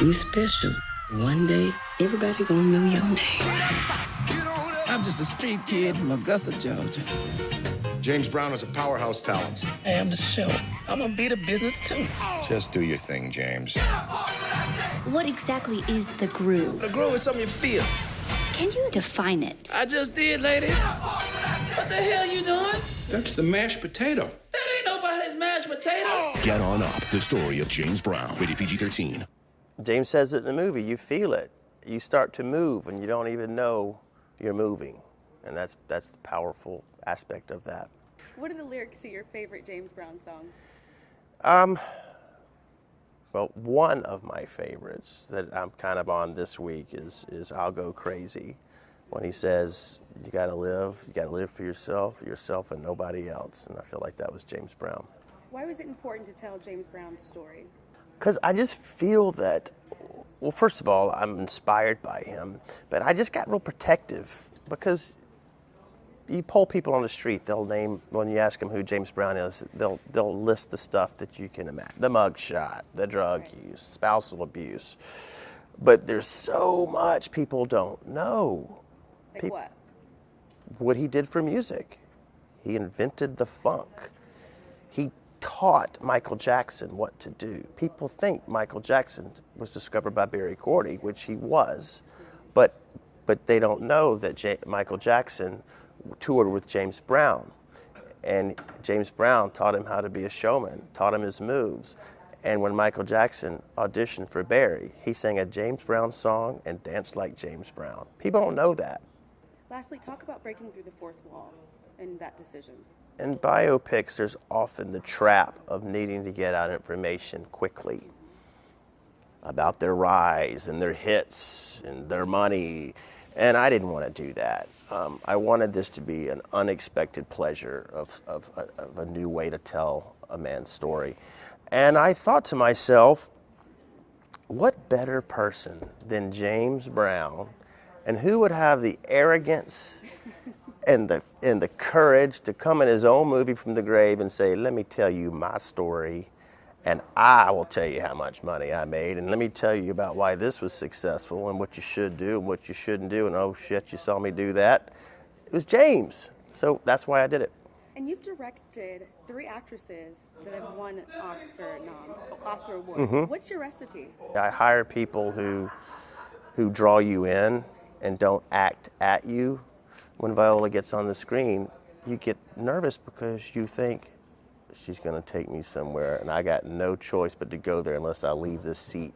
You special. One day, everybody gonna know your name. I'm just a street kid from Augusta, Georgia. James Brown is a powerhouse talent. Hey, I'm the show. I'm gonna be the business too. Just do your thing, James. What exactly is the groove? The groove is something you feel. Can you define it? I just did, lady. What the hell you doing? That's the mashed potato. That ain't nobody's mashed potato. Get On Up, the story of James Brown, rated PG-13. James says it in the movie, you feel it. You start to move and you don't even know you're moving. And that's the powerful aspect of that. What are the lyrics to your favorite James Brown song? Well, one of my favorites that I'm kind of on this week is I'll Go Crazy, when he says, you gotta live for yourself and nobody else. And I feel like that was James Brown. Why was it important to tell James Brown's story? Because I just feel that, well, first of all, I'm inspired by him, but I just got real protective because you poll people on the street, they'll name, when you ask them who James Brown is, they'll list the stuff that you can imagine. The mugshot, the drug use, spousal abuse. But there's so much people don't know. Like what? What he did for music. He invented the funk. He taught Michael Jackson what to do. People think Michael Jackson was discovered by Berry Gordy, which he was, but they don't know that Michael Jackson toured with James Brown, and James Brown taught him how to be a showman, taught him his moves. And when Michael Jackson auditioned for Berry, he sang a James Brown song and danced like James Brown. People don't know that. Lastly, talk about breaking through the fourth wall and that decision. In biopics, there's often the trap of needing to get out information quickly about their rise and their hits and their money, and I didn't want to do that. I wanted this to be an unexpected pleasure of a new way to tell a man's story. And I thought to myself, what better person than James Brown, and who would have the arrogance and the courage to come in his own movie from the grave and say, let me tell you my story, and I will tell you how much money I made, and let me tell you about why this was successful and what you should do and what you shouldn't do, and oh shit, you saw me do that. It was James, so that's why I did it. And you've directed 3 actresses that have won Oscar awards. Mm-hmm. What's your recipe? I hire people who draw you in and don't act at you. When Viola gets on the screen, you get nervous because you think, she's going to take me somewhere, and I got no choice but to go there unless I leave this seat.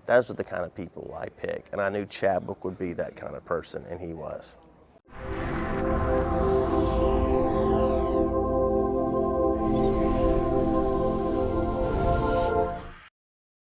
Those are the kind of people I pick, and I knew Chadwick would be that kind of person, and he was.